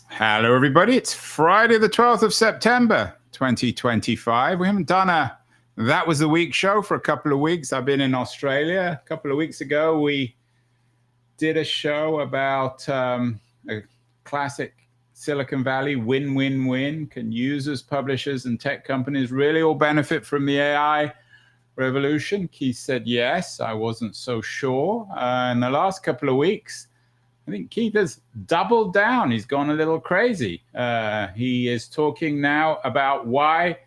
Hello, everybody. It's Friday, the 12th of September, 2025. We haven't done a That Was the Week show for a couple of weeks. I've been in Australia. A couple of weeks ago, we did a show about a classic Silicon Valley win-win-win. Can users, publishers, and tech companies really all benefit from the AI revolution? Keith said yes. I wasn't so sure. In the last couple of weeks, I think Keith has doubled down. He's gone a little crazy. He is talking now about why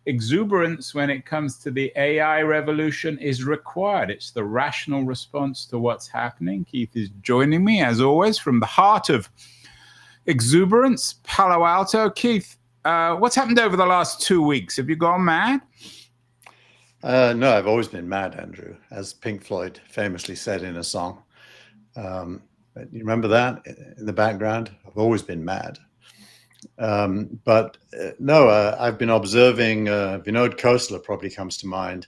exuberance when it comes to the AI revolution is required. It's the rational response to what's happening. Keith is joining me, as always, from the heart of Exuberance, Palo Alto. Keith, what's happened over the last 2 weeks? Have you gone mad? No, I've always been mad, Andrew, as Pink Floyd famously said in a song. You remember that in the background? I've always been mad. But I've been observing, Vinod Khosla probably comes to mind,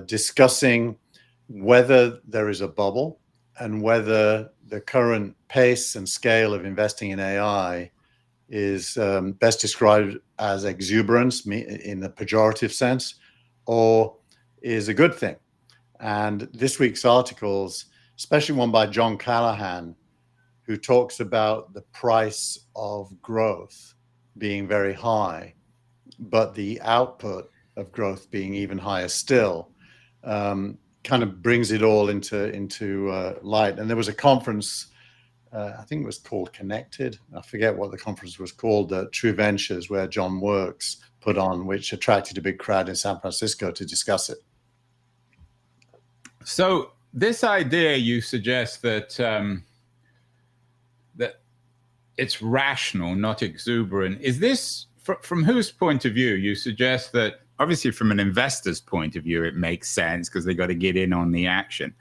discussing whether there is a bubble and whether the current pace and scale of investing in AI is best described as exuberance in the pejorative sense, or is a good thing. And this week's articles, especially one by John Callahan, who talks about the price of growth being very high, but the output of growth being even higher still, kind of brings it all into light. And there was a conference, I think it was called Connected. I forget what the conference was called, True Ventures, where John works, put on, which attracted a big crowd in San Francisco to discuss it. So this idea you suggest that that it's rational, not exuberant. Is this from whose point of view? You suggest that obviously from an investor's point of view, it makes sense because they got to get in on the action.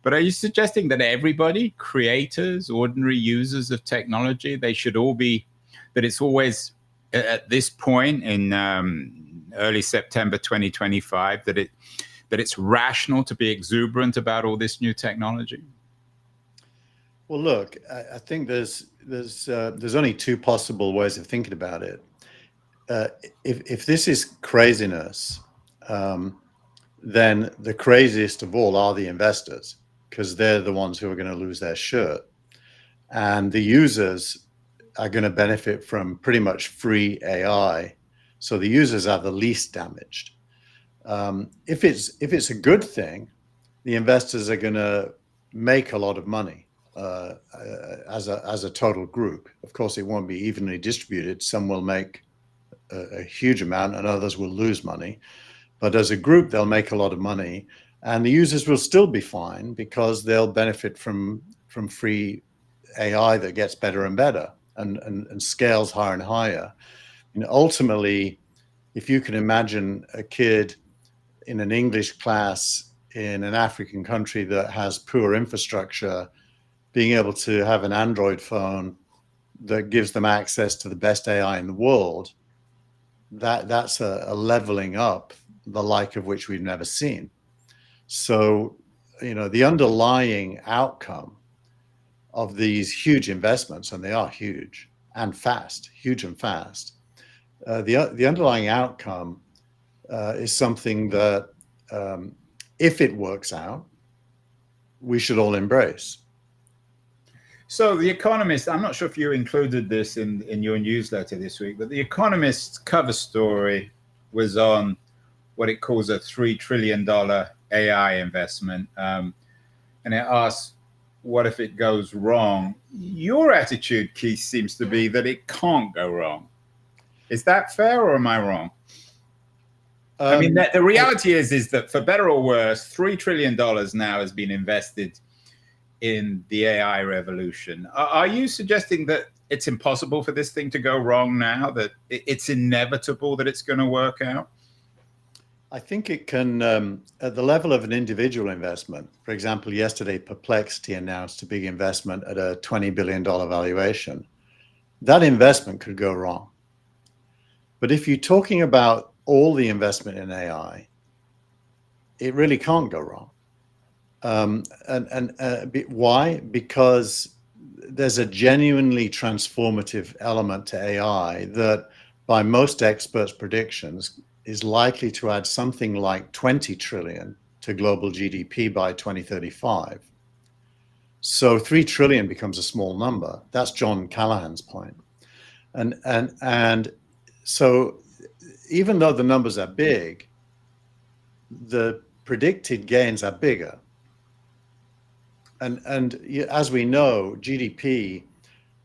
But are you suggesting that everybody, creators, ordinary users of technology, they should all be, that it's always at this point in early September 2025 that it's rational to be exuberant about all this new technology? Well, look, I think there's only two possible ways of thinking about it. If this is craziness, then the craziest of all are the investors, because they're the ones who are going to lose their shirt, and the users are going to benefit from pretty much free AI. So the users are the least damaged. If it's a good thing, the investors are going to make a lot of money as a total group. Of course, it won't be evenly distributed. Some will make a huge amount, and others will lose money. But as a group, they'll make a lot of money, and the users will still be fine because they'll benefit from free AI that gets better and better and scales higher and higher. And ultimately, if you can imagine a kid in an English class in an African country that has poor infrastructure, being able to have an Android phone that gives them access to the best AI in the world, that's a leveling up, the like of which we've never seen. So, the underlying outcome of these huge investments, and they are huge and fast, the underlying outcome is something that, if it works out, we should all embrace. So The Economist, I'm not sure if you included this in your newsletter this week, but The Economist's cover story was on what it calls a $3 trillion AI investment. And it asks, what if it goes wrong? Your attitude, Keith, seems to be that it can't go wrong. Is that fair, or am I wrong? I mean, the reality is that for better or worse, $3 trillion now has been invested in the AI revolution. Are you suggesting that it's impossible for this thing to go wrong now, that it's inevitable that it's going to work out? I think it can, at the level of an individual investment. For example, yesterday, Perplexity announced a big investment at a $20 billion valuation. That investment could go wrong. But if you're talking about all the investment in AI, it really can't go wrong. Why? Because there's a genuinely transformative element to AI that, by most experts' predictions, is likely to add something like 20 trillion to global GDP by 2035. So 3 trillion becomes a small number. That's John Callahan's point. And so even though the numbers are big, the predicted gains are bigger. And as we know, GDP,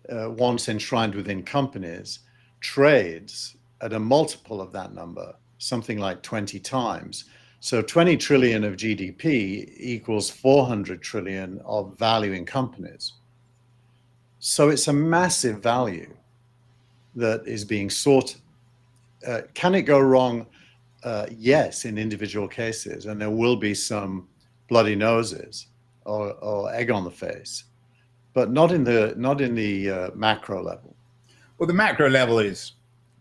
once enshrined within companies, trades at a multiple of that number, something like 20 times. So 20 trillion of GDP equals 400 trillion of value in companies. So it's a massive value that is being sought. Can it go wrong? Yes, in individual cases, and there will be some bloody noses or egg on the face, but not in the macro level. Well, the macro level is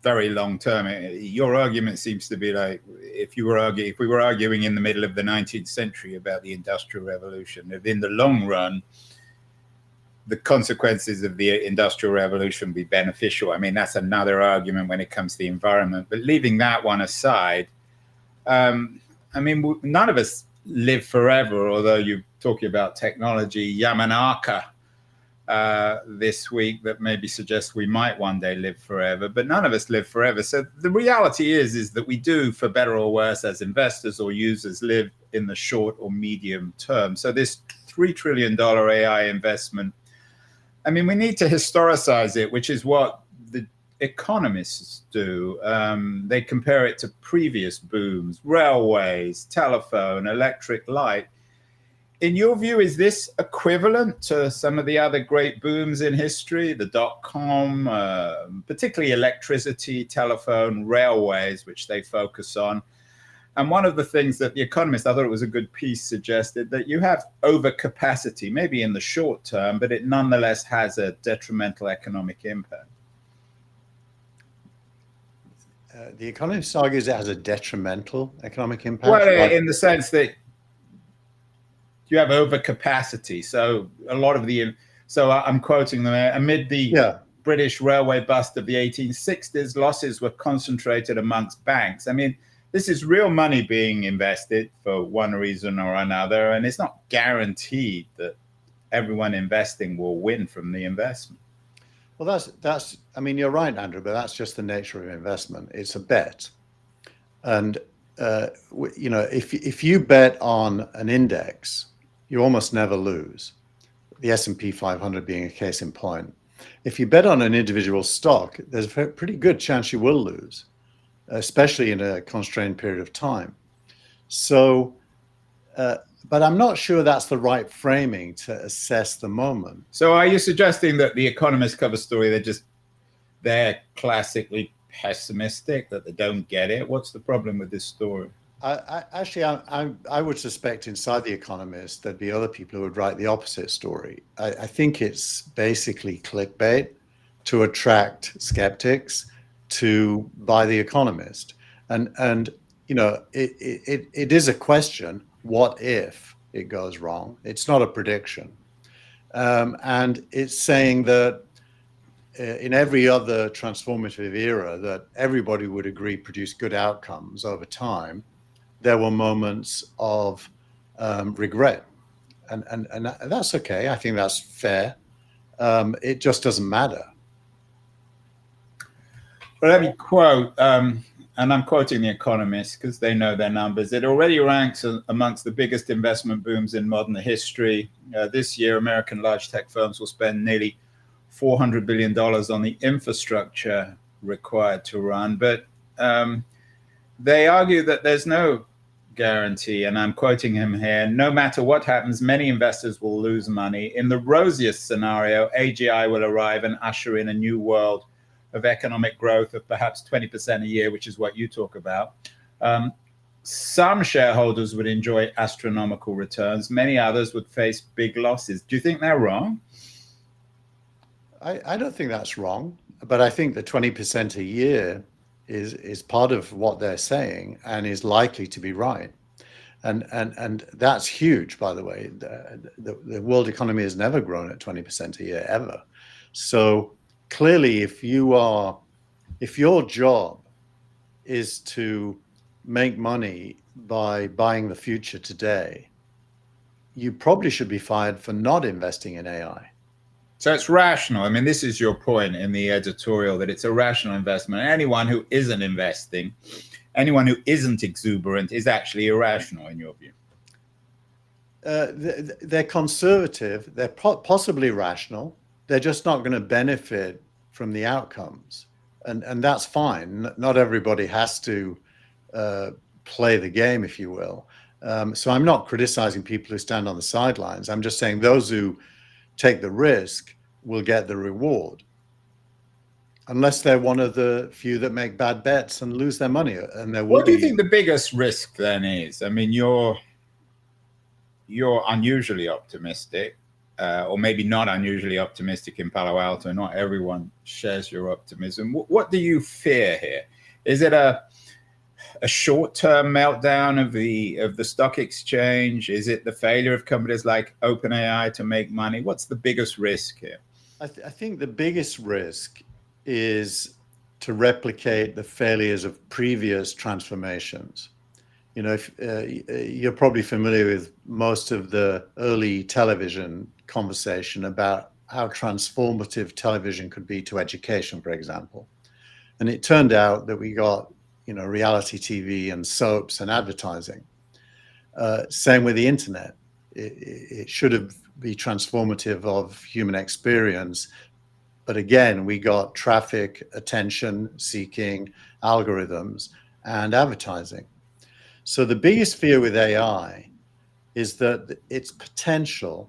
very long term. Your argument seems to be like if we were arguing in the middle of the 19th century about the Industrial Revolution, that in the long run, the consequences of the Industrial Revolution be beneficial. I mean, that's another argument when it comes to the environment. But leaving that one aside, I mean, none of us live forever, although you're talking about technology. Yamanaka this week that maybe suggests we might one day live forever, but none of us live forever. So the reality is that we do, for better or worse, as investors or users, live in the short or medium term. So this $3 trillion AI investment, I mean, we need to historicize it, which is what the economists do. They compare it to previous booms, railways, telephone, electric light. In your view, is this equivalent to some of the other great booms in history, the dot-com, particularly electricity, telephone, railways, which they focus on? And one of the things that The Economist, I thought it was a good piece, suggested that you have overcapacity, maybe in the short term, but it nonetheless has a detrimental economic impact. The Economist argues it has a detrimental economic impact. Well, in the sense that you have overcapacity. So I'm quoting them, amid the British railway bust of the 1860s, losses were concentrated amongst banks. I mean, this is real money being invested for one reason or another, and it's not guaranteed that everyone investing will win from the investment. Well, that's. I mean, you're right, Andrew, but that's just the nature of investment. It's a bet, and if you bet on an index, you almost never lose. The S&P 500 being a case in point. If you bet on an individual stock, there's a pretty good chance you will lose, especially in a constrained period of time. So, but I'm not sure that's the right framing to assess the moment. So are you suggesting that the Economist cover story, they're classically pessimistic, that they don't get it? What's the problem with this story? I would suspect inside The Economist there'd be other people who would write the opposite story. I think it's basically clickbait to attract skeptics to buy The Economist, and it is a question: what if it goes wrong? It's not a prediction, and it's saying that in every other transformative era that everybody would agree produced good outcomes over time, there were moments of regret, and that's okay. I think that's fair. It just doesn't matter. Well, let me quote, and I'm quoting The Economist because they know their numbers. It already ranks amongst the biggest investment booms in modern history. This year, American large tech firms will spend nearly $400 billion on the infrastructure required to run. But they argue that there's no guarantee, and I'm quoting him here, no matter what happens, many investors will lose money. In the rosiest scenario, AGI will arrive and usher in a new world of economic growth of perhaps 20% a year, which is what you talk about. Some shareholders would enjoy astronomical returns. Many others would face big losses. Do you think they're wrong? I don't think that's wrong, but I think the 20% a year is part of what they're saying and is likely to be right. And that's huge, by the way. The world economy has never grown at 20% a year, ever. So clearly, if your job is to make money by buying the future today, you probably should be fired for not investing in AI. So it's rational. I mean, this is your point in the editorial, that it's a rational investment. Anyone who isn't investing, anyone who isn't exuberant, is actually irrational, in your view. They're conservative. They're possibly rational. They're just not going to benefit from the outcomes, and that's fine. Not everybody has to play the game, if you will. So I'm not criticizing people who stand on the sidelines. I'm just saying those who take the risk will get the reward, unless they're one of the few that make bad bets and lose their money. And there will What do you think the biggest risk then is? I mean, you're unusually optimistic, or maybe not unusually optimistic in Palo Alto. Not everyone shares your optimism. What do you fear here? Is it a short-term meltdown of the stock exchange? Is it the failure of companies like OpenAI to make money? What's the biggest risk here? I think the biggest risk is to replicate the failures of previous transformations. You know, if you're probably familiar with most of the early television conversation about how transformative television could be to education, for example. And it turned out that we got, you know, reality TV and soaps and advertising. Same with the internet. It should have been transformative of human experience. But again, we got traffic, attention seeking, algorithms, and advertising. So the biggest fear with AI is that its potential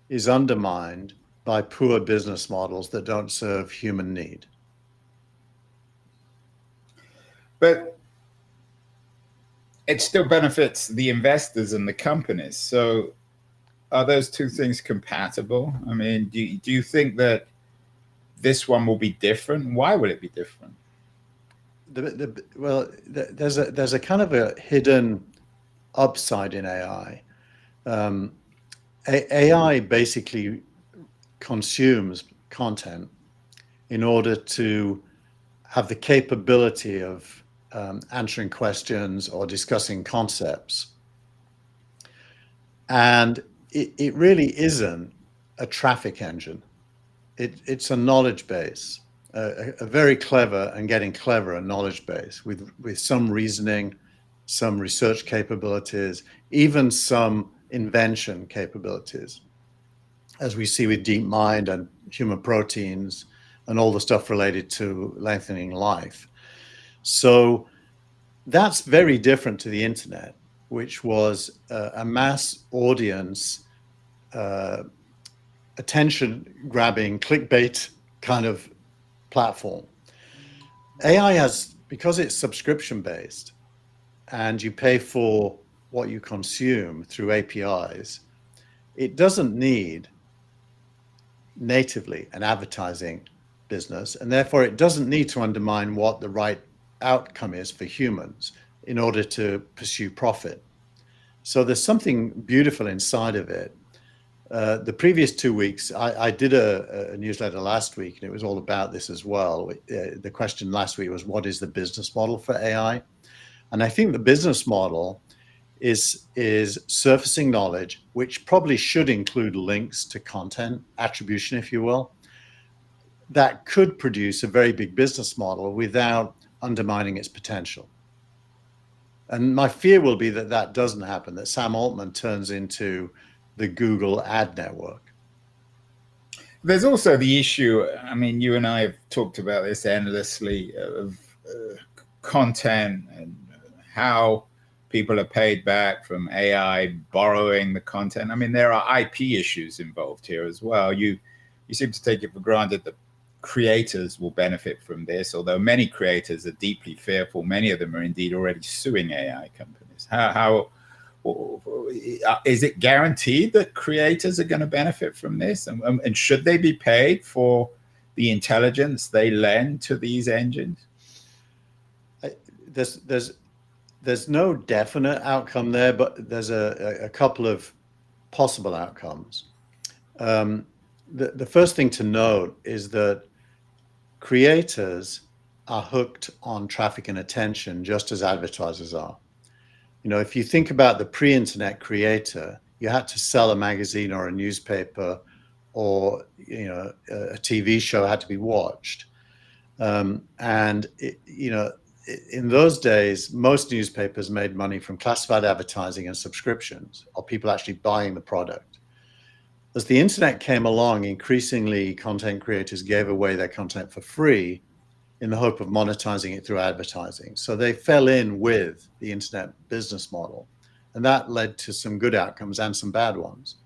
is undermined by poor business models that don't serve human need. But it still benefits the investors and the companies. So are those two things compatible? I mean, do you think that this one will be different? Why will it be different? Well, there's a kind of a hidden upside in AI. AI basically consumes content in order to have the capability of answering questions or discussing concepts. And it really isn't a traffic engine. It's a knowledge base, a very clever and getting cleverer knowledge base with some reasoning, some research capabilities, even some invention capabilities, as we see with DeepMind and human proteins and all the stuff related to lengthening life. So that's very different to the internet, which was a mass audience, attention-grabbing, clickbait kind of platform. AI has, because it's subscription-based and you pay for what you consume through APIs, it doesn't need natively an advertising business, and therefore it doesn't need to undermine what the right outcome is for humans in order to pursue profit. So there's something beautiful inside of it. The previous 2 weeks, I did a newsletter last week, and it was all about this as well. The question last week was, what is the business model for AI? And I think the business model is surfacing knowledge, which probably should include links to content, attribution, if you will, that could produce a very big business model without undermining its potential. And my fear will be that that doesn't happen, that Sam Altman turns into the Google ad network. There's also the issue, I mean, you and I have talked about this endlessly, of content and how people are paid back from AI borrowing the content. I mean, there are IP issues involved here as well. You seem to take it for granted that creators will benefit from this, although many creators are deeply fearful. Many of them are indeed already suing AI companies. How is it guaranteed that creators are going to benefit from this? And should they be paid for the intelligence they lend to these engines? there's no definite outcome there, but there's a couple of possible outcomes. The first thing to note is that creators are hooked on traffic and attention just as advertisers are. You know, if you think about the pre-internet creator, you had to sell a magazine or a newspaper, or a TV show had to be watched. In those days, most newspapers made money from classified advertising and subscriptions, or people actually buying the product. As the internet came along, increasingly content creators gave away their content for free in the hope of monetizing it through advertising. So they fell in with the internet business model, and that led to some good outcomes and some bad ones.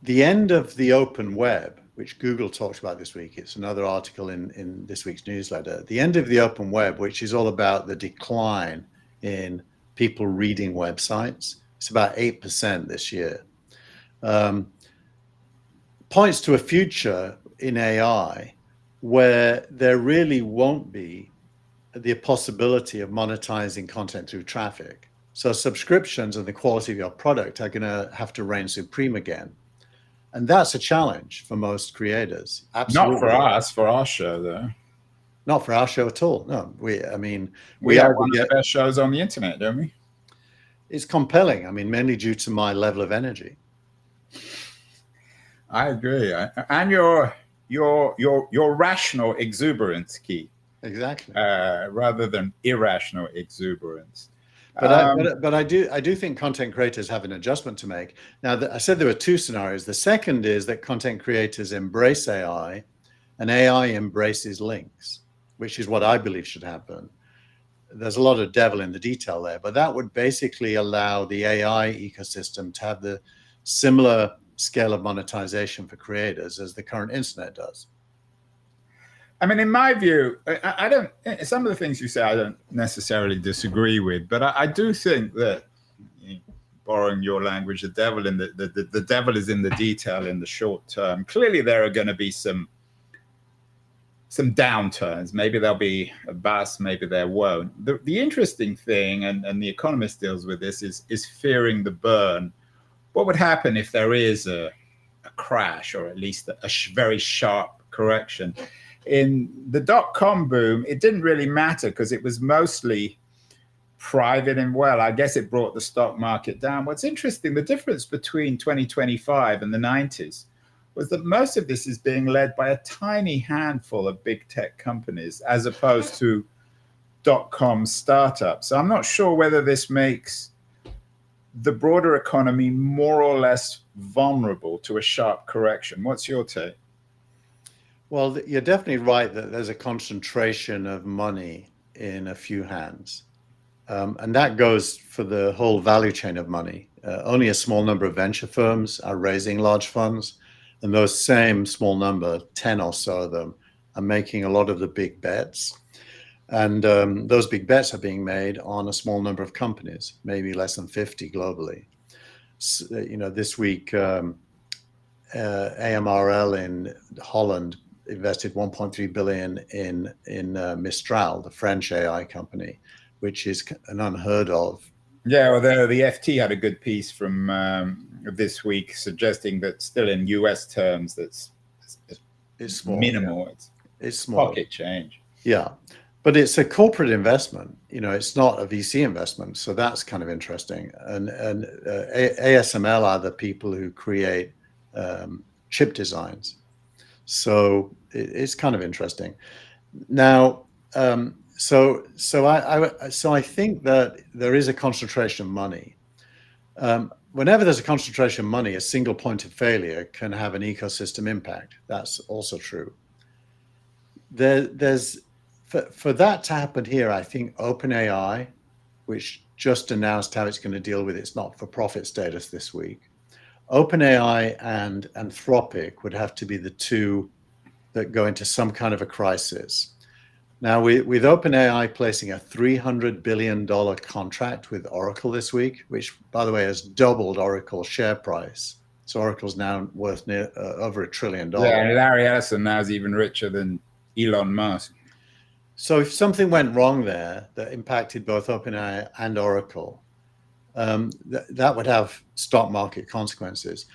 The end of the open web, which Google talked about this week, it's another article in this week's newsletter. The end of the open web, which is all about the decline in people reading websites, it's about 8% this year, points to a future in AI where there really won't be the possibility of monetizing content through traffic. So subscriptions and the quality of your product are going to have to reign supreme again. And that's a challenge for most creators. Absolutely. Not for us, for our show, though. Not for our show at all. No, we have one of the best shows on the internet, don't we? It's compelling. I mean, mainly due to my level of energy. I agree. And your rational exuberance, Keith. Exactly. Rather than irrational exuberance. But I do think content creators have an adjustment to make. Now, I said there were two scenarios. The second is that content creators embrace AI, and AI embraces links, which is what I believe should happen. There's a lot of devil in the detail there, but that would basically allow the AI ecosystem to have the similar scale of monetization for creators as the current internet does. I mean, in my view, I don't. Some of the things you say, I don't necessarily disagree with, but I do think that, borrowing your language, the devil is in the detail in the short term. Clearly, there are going to be some downturns. Maybe there'll be a bust, maybe there won't. The interesting thing, and the Economist deals with this, is fearing the burn. What would happen if there is a crash, or at least a very sharp correction? In the dot-com boom, it didn't really matter because it was mostly private, and I guess it brought the stock market down. What's interesting, the difference between 2025 and the 90s was that most of this is being led by a tiny handful of big tech companies as opposed to dot-com startups. So I'm not sure whether this makes the broader economy more or less vulnerable to a sharp correction. What's your take? Well, you're definitely right that there's a concentration of money in a few hands. And that goes for the whole value chain of money. Only a small number of venture firms are raising large funds. And those same small number, 10 or so of them, are making a lot of the big bets. And those big bets are being made on a small number of companies, maybe less than 50 globally. So, this week, AMRL in Holland invested 1.3 billion in Mistral, the French AI company, which is an unheard of. Yeah, although the FT had a good piece from this week suggesting that still in US terms, it's small, minimal. Yeah. It's small. Pocket change. Yeah, but it's a corporate investment. It's not a VC investment, so that's kind of interesting. And ASML are the people who create chip designs. So it's kind of interesting. Now, so I think that there is a concentration of money. Whenever there's a concentration of money, a single point of failure can have an ecosystem impact. That's also true. For that to happen here, I think OpenAI, which just announced how it's going to deal with its not-for-profit status this week, OpenAI and Anthropic would have to be the two that go into some kind of a crisis. Now, with OpenAI placing a $300 billion contract with Oracle this week, which, by the way, has doubled Oracle's share price. So Oracle's now worth over $1 trillion. Yeah, and Larry Ellison now is even richer than Elon Musk. So if something went wrong there that impacted both OpenAI and Oracle, that would have stock market consequences.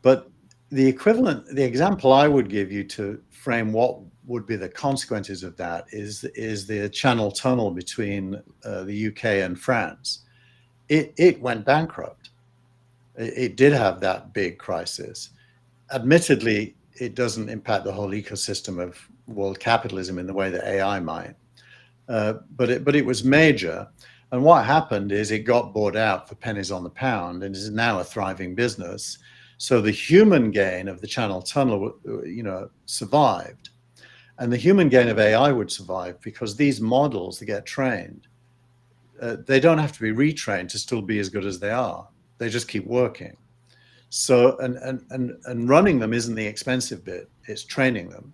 But the example I would give you to frame what would be the consequences of that is the Channel Tunnel between the UK and France. It went bankrupt. It did have that big crisis. Admittedly, it doesn't impact the whole ecosystem of world capitalism in the way that AI might, but it was major. And what happened is it got bought out for pennies on the pound and is now a thriving business. So the human gain of the Channel Tunnel, survived, and the human gain of AI would survive because these models that get trained, they don't have to be retrained to still be as good as they are. They just keep working. So and running them isn't the expensive bit; it's training them.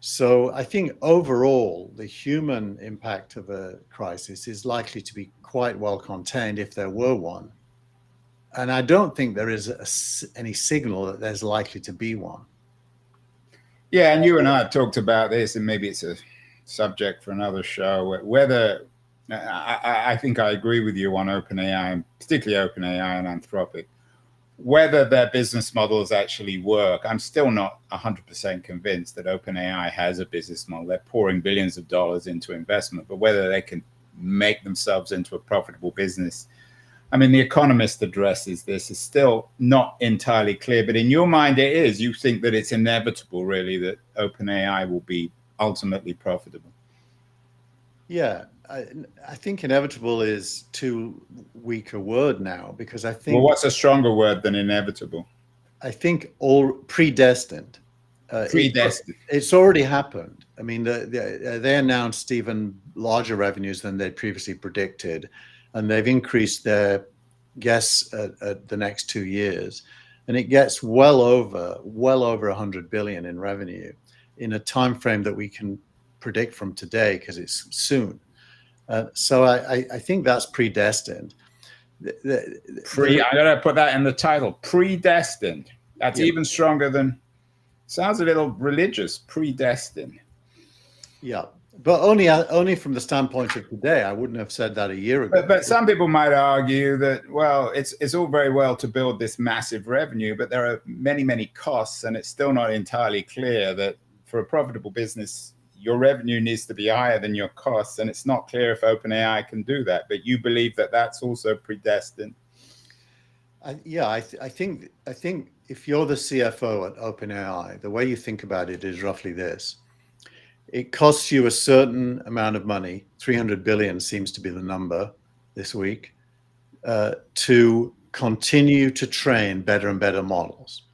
So I think overall, the human impact of a crisis is likely to be quite well contained if there were one. And I don't think there is any signal that there's likely to be one. Yeah, and you and I have talked about this, and maybe it's a subject for another show. Whether I think I agree with you on OpenAI, particularly OpenAI and Anthropic. Whether their business models actually work, I'm still not 100% convinced that OpenAI has a business model. They're pouring billions of dollars into investment, but whether they can make themselves into a profitable business, I mean, The Economist addresses this, is still not entirely clear. But in your mind, it is. You think that it's inevitable, really, that OpenAI will be ultimately profitable. Yeah, I think inevitable is too weak a word now, because I think. Well, what's a stronger word than inevitable? I think all predestined. Predestined. It's already happened. I mean, they announced even larger revenues than they'd previously predicted, and they've increased their guess at the next 2 years, and it gets well over 100 billion in revenue in a time frame that we can predict from today, because it's soon. So I think that's predestined. I gotta put that in the title. Predestined. That's even stronger than. Sounds a little religious. Predestined. Yeah, but only from the standpoint of today. I wouldn't have said that a year ago. But some people might argue that, well, it's all very well to build this massive revenue, but there are many costs, and it's still not entirely clear that for a profitable business, your revenue needs to be higher than your costs, and it's not clear if OpenAI can do that. But you believe that that's also predestined. I think if you're the CFO at OpenAI, the way you think about it is roughly this: it costs you a certain amount of money. 300 billion seems to be the number this week, to continue to train better and better models.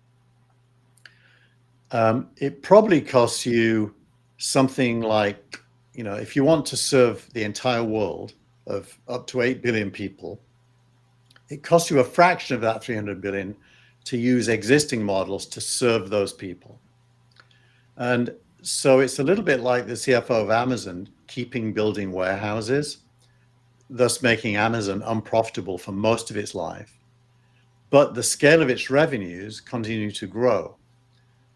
It probably costs you something like, if you want to serve the entire world of up to 8 billion people, it costs you a fraction of that 300 billion to use existing models to serve those people. And so it's a little bit like the CFO of Amazon keeping building warehouses, thus making Amazon unprofitable for most of its life. But the scale of its revenues continue to grow.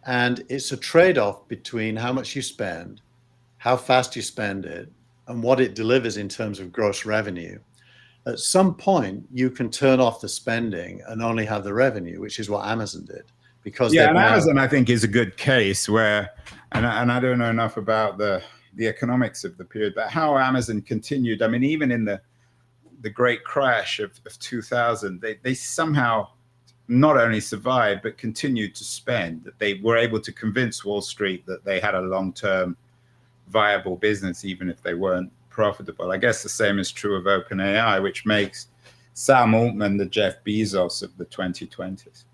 And it's a trade-off between how much you spend, how fast you spend it, and what it delivers in terms of gross revenue. At some point, you can turn off the spending and only have the revenue, which is what Amazon did. Because and Amazon, I think, is a good case where, and I don't know enough about the economics of the period, but how Amazon continued. I mean, even in the great crash of 2000, they somehow not only survived, but continued to spend. That they were able to convince Wall Street that they had a long-term viable business, even if they weren't profitable. I guess the same is true of OpenAI, which makes Sam Altman the Jeff Bezos of the 2020s.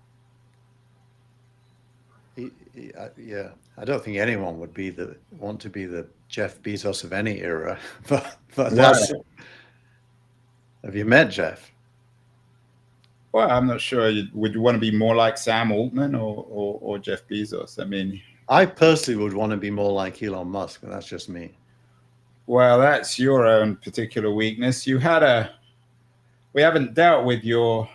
Yeah, I don't think anyone would want to be the Jeff Bezos of any era. But that's. Have you met Jeff? Well, I'm not sure. Would you want to be more like Sam Altman or Jeff Bezos? I mean, I personally would want to be more like Elon Musk, but that's just me. Well, that's your own particular weakness. We haven't dealt with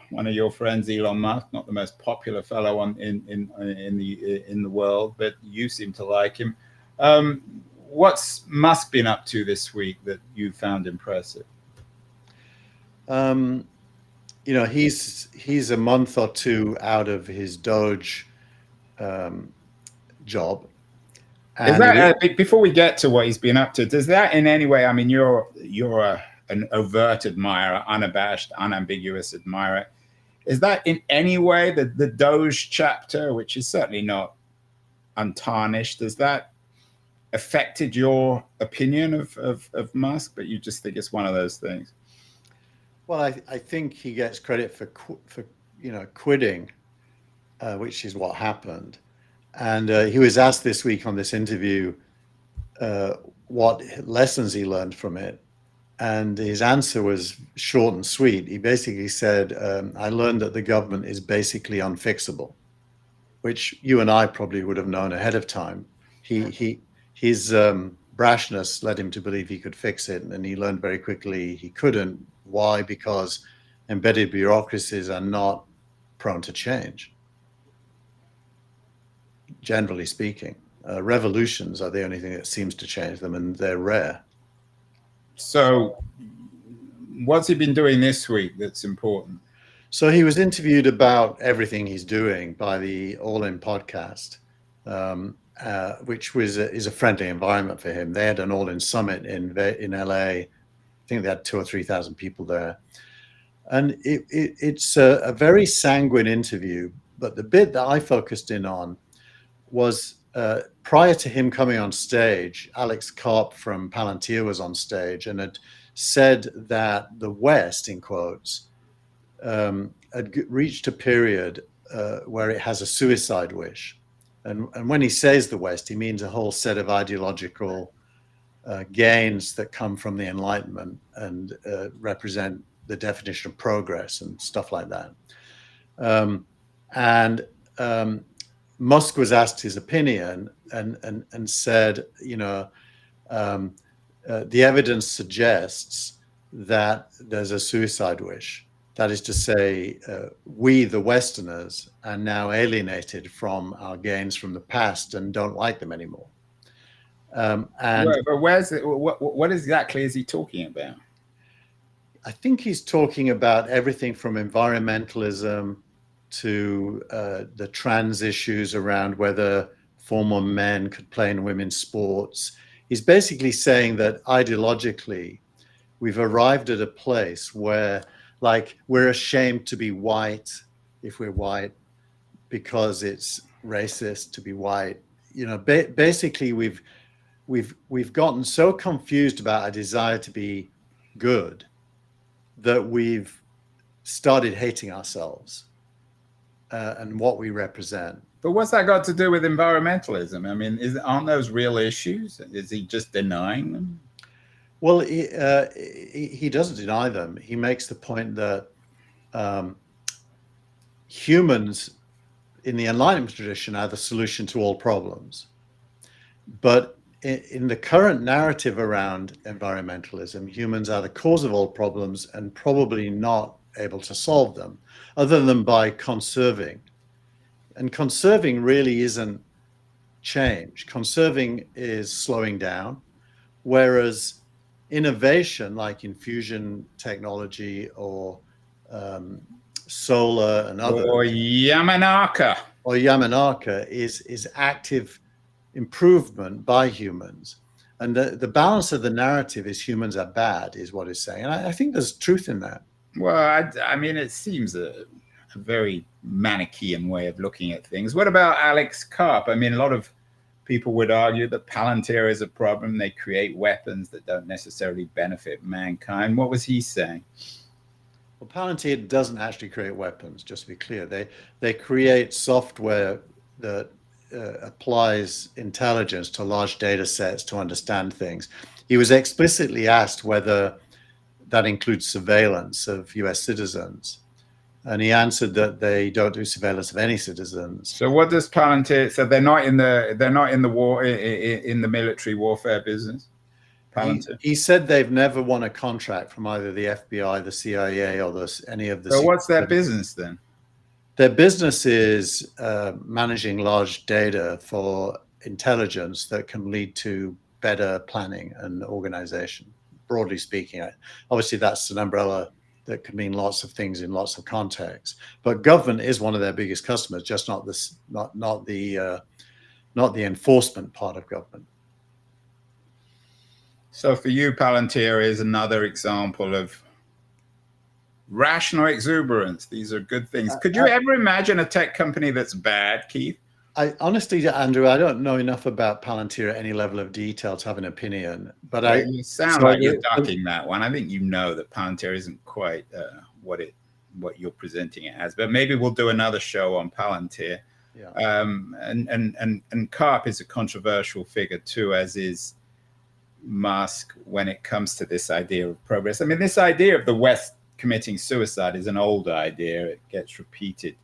one of your friends, Elon Musk, not the most popular fellow in the world, but you seem to like him. what's Musk been up to this week that you found impressive? He's a month or two out of his Doge job. Is that before we get to what he's been up to? Does that in any way? I mean, you're an overt admirer, unabashed, unambiguous admirer. Is that in any way the Doge chapter, which is certainly not untarnished, has that affected your opinion of Musk? But you just think it's one of those things? Well, I think he gets credit for quitting, which is what happened. And he was asked this week on this interview what lessons he learned from it. And his answer was short and sweet. He basically said, I learned that the government is basically unfixable, which you and I probably would have known ahead of time. His brashness led him to believe he could fix it. And he learned very quickly he couldn't. Why? Because embedded bureaucracies are not prone to change. Generally speaking, revolutions are the only thing that seems to change them, and they're rare. So what's he been doing this week that's important? So he was interviewed about everything he's doing by the All In podcast, which is a friendly environment for him. They had an All In summit in LA. I think they had 2,000 or 3,000 people there. And it's a very sanguine interview. But the bit that I focused in on was prior to him coming on stage, Alex Karp from Palantir was on stage and had said that the West, in quotes, had reached a period where it has a suicide wish. And when he says the West, he means a whole set of ideological gains that come from the Enlightenment and represent the definition of progress and stuff like that. Musk was asked his opinion and said, the evidence suggests that there's a suicide wish. That is to say, we, the Westerners, are now alienated from our gains from the past and don't like them anymore. But where's it? What exactly is he talking about? I think he's talking about everything from environmentalism to the trans issues around whether former men could play in women's sports. He's basically saying that ideologically, we've arrived at a place where, like, we're ashamed to be white if we're white because it's racist to be white. Basically, we've gotten so confused about our desire to be good that we've started hating ourselves and what we represent. But what's that got to do with environmentalism? I mean, aren't those real issues? Is he just denying them? Well, he doesn't deny them. He makes the point that humans in the Enlightenment tradition are the solution to all problems. But in the current narrative around environmentalism, humans are the cause of all problems and probably not able to solve them, other than by conserving. And conserving really isn't change. Conserving is slowing down, whereas innovation, like in fusion technology or solar and other, or Yamanaka, is active improvement by humans. And the balance of the narrative is humans are bad, is what it's saying. And I think there's truth in that. Well, I mean, it seems a very Manichaean way of looking at things. What about Alex Karp? I mean, a lot of people would argue that Palantir is a problem. They create weapons that don't necessarily benefit mankind. What was he saying? Well, Palantir doesn't actually create weapons, just to be clear. They create software that applies intelligence to large data sets to understand things. He was explicitly asked whether that includes surveillance of US citizens. And he answered that they don't do surveillance of any citizens. So what does Palantir? So they're not in the war in the military warfare business. Palantir. He said they've never won a contract from either the FBI, the CIA, or any of the. So what's their business then? Their business is managing large data for intelligence that can lead to better planning and organization, broadly speaking. Obviously, that's an umbrella that could mean lots of things in lots of contexts. But government is one of their biggest customers, just not the enforcement part of government. So for you, Palantir is another example of rational exuberance. These are good things. Could you ever imagine a tech company that's bad, Keith? I honestly, Andrew, I don't know enough about Palantir at any level of detail to have an opinion. But you sound like you're ducking that one. I think you know that Palantir isn't quite what you're presenting it as. But maybe we'll do another show on Palantir. Yeah. And Karp is a controversial figure too, as is Musk when it comes to this idea of progress. I mean, this idea of the West committing suicide is an old idea. It gets repeated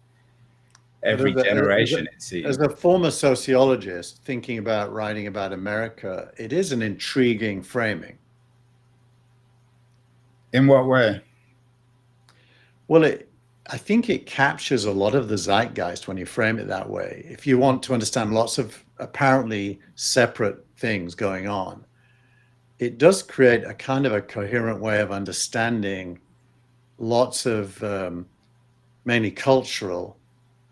every generation, it seems. As a former sociologist thinking about writing about America, it is an intriguing framing. In what way? Well, I think it captures a lot of the zeitgeist when you frame it that way. If you want to understand lots of apparently separate things going on, it does create a kind of a coherent way of understanding lots of mainly cultural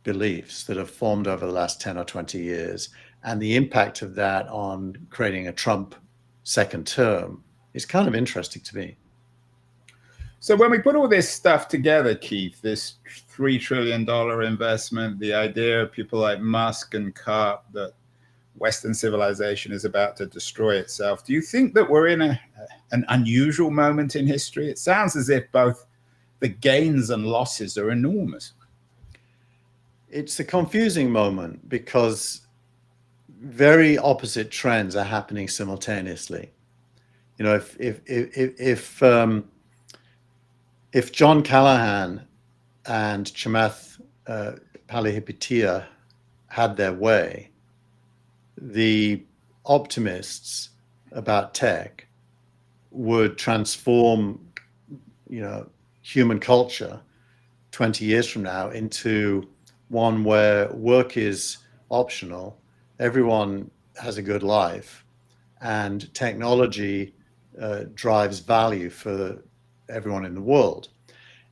beliefs that have formed over the last 10 or 20 years, and the impact of that on creating a Trump second term is kind of interesting to me. So when we put all this stuff together, Keith, this $3 trillion investment, the idea of people like Musk and Karp that Western civilization is about to destroy itself, do you think that we're in an unusual moment in history? It sounds as if both the gains and losses are enormous. It's a confusing moment because very opposite trends are happening simultaneously. You know, if John Callahan and Chamath Palihapitiya had their way, the optimists about tech would transform, human culture 20 years from now into one where work is optional, everyone has a good life, and technology drives value for everyone in the world.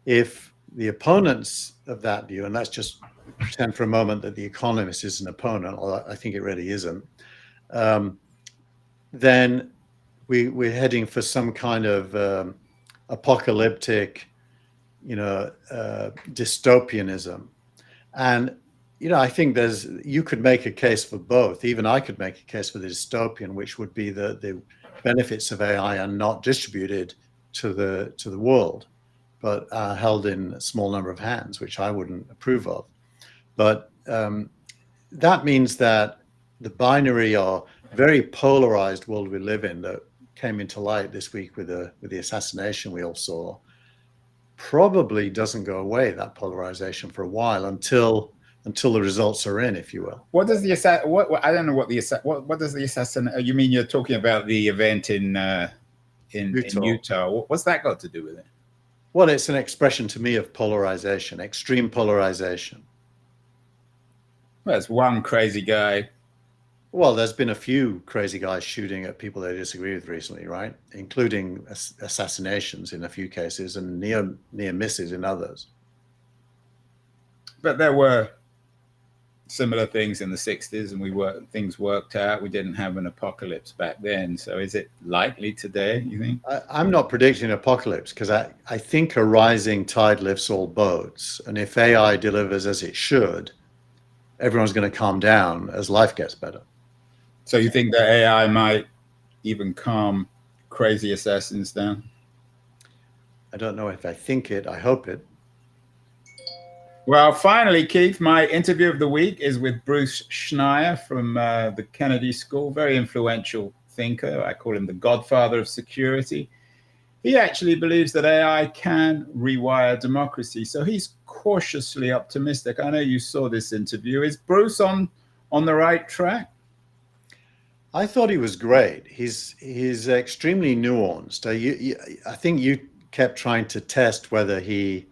If the opponents of that view, and let's just pretend for a moment that The Economist is an opponent, although I think it really isn't, then we're heading for some kind of apocalyptic, dystopianism. And, I think you could make a case for both. Even I could make a case for the dystopian, which would be the benefits of AI are not distributed to the world, but are held in a small number of hands, which I wouldn't approve of. But that means that the binary or very polarized world we live in that came into light this week with the assassination we all saw probably doesn't go away, that polarization, for a while until the results are in, if you will. What does the I don't know what does the assassin? You mean you're talking about the event in Utah? What's that got to do with it? Well, it's an expression to me of polarization, extreme polarization. Well, it's one crazy guy. Well, there's been a few crazy guys shooting at people they disagree with recently, right? Including assassinations in a few cases and near misses in others. But there were similar things in the 60s, and things worked out. We didn't have an apocalypse back then. So is it likely today, you think? I'm not predicting an apocalypse because I think a rising tide lifts all boats. And if AI delivers as it should, everyone's going to calm down as life gets better. So you think that AI might even calm crazy assassins down? I don't know if I think it. I hope it. Well, finally, Keith, my interview of the week is with Bruce Schneier from the Kennedy School, very influential thinker. I call him the godfather of security. He actually believes that AI can rewire democracy. So he's cautiously optimistic. I know you saw this interview. Is Bruce on the right track? I thought he was great. He's extremely nuanced. I think you kept trying to test whether he,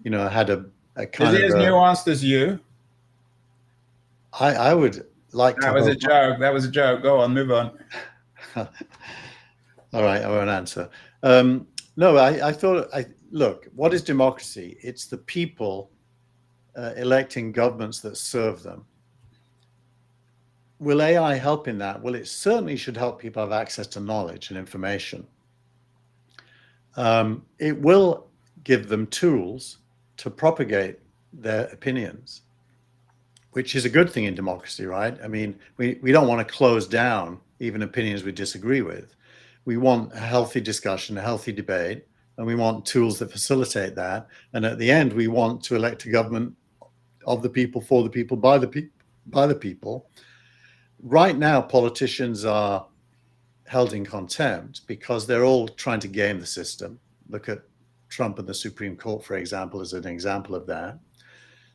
had a kind of. Is he as nuanced as you? I would like to. That was a joke. Go on, move on. All right, I won't answer. No, I thought, look, what is democracy? It's the people electing governments that serve them. Will AI help in that? Well, it certainly should help people have access to knowledge and information. It will give them tools to propagate their opinions, which is a good thing in democracy, right? I mean, we don't want to close down even opinions we disagree with. We want a healthy discussion, a healthy debate, and we want tools that facilitate that. And at the end, we want to elect a government of the people, for the people, by the people. Right now, politicians are held in contempt because they're all trying to game the system. Look at Trump and the Supreme Court, for example, as an example of that.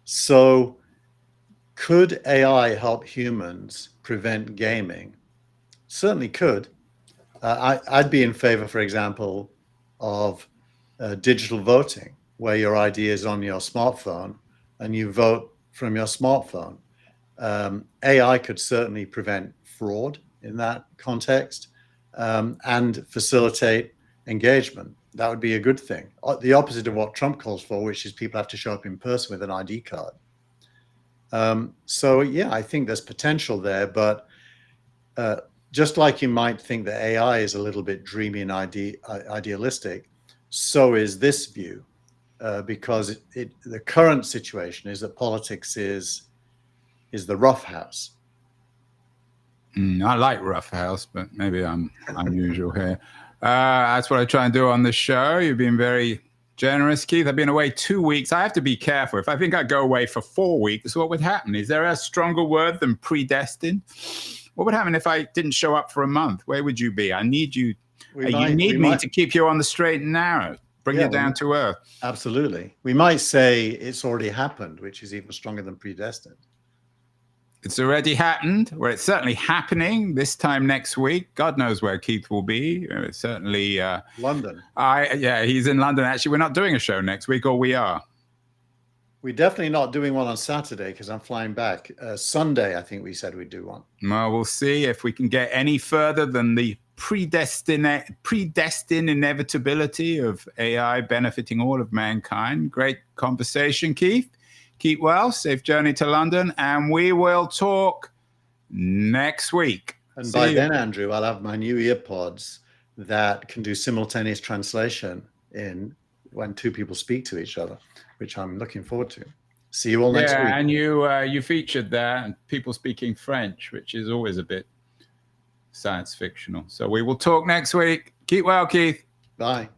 So could AI help humans prevent gaming? Certainly could. I'd be in favor, for example, of digital voting, where your ID is on your smartphone and you vote from your smartphone. AI could certainly prevent fraud in that context and facilitate engagement. That would be a good thing. The opposite of what Trump calls for, which is people have to show up in person with an ID card. So yeah, I think there's potential there, but just like you might think that AI is a little bit dreamy and idealistic, so is this view, because the current situation is that politics is the rough house. I like rough house, but maybe I'm unusual here. That's what I try and do on the show. You've been very generous, Keith. I've been away 2 weeks. I have to be careful. If I think I'd go away for 4 weeks, what would happen? Is there a stronger word than predestined? What would happen if I didn't show up for a month? Where would you be? I need you. You need me to keep you on the straight and narrow, bring you down to earth. Absolutely. We might say it's already happened, which is even stronger than predestined. It's already happened, or it's certainly happening this time next week. God knows where Keith will be. Certainly London. Yeah, he's in London. Actually, we're not doing a show next week, or we are. We're definitely not doing one on Saturday because I'm flying back. Sunday, I think we said we'd do one. Well, we'll see if we can get any further than the predestined inevitability of AI benefiting all of mankind. Great conversation, Keith. Keep well, safe journey to London, and we will talk next week. And by then, Andrew, I'll have my new earpods that can do simultaneous translation in when two people speak to each other, which I'm looking forward to. See you all next week. Yeah, and you featured there people speaking French, which is always a bit science fictional. So we will talk next week. Keep well, Keith. Bye.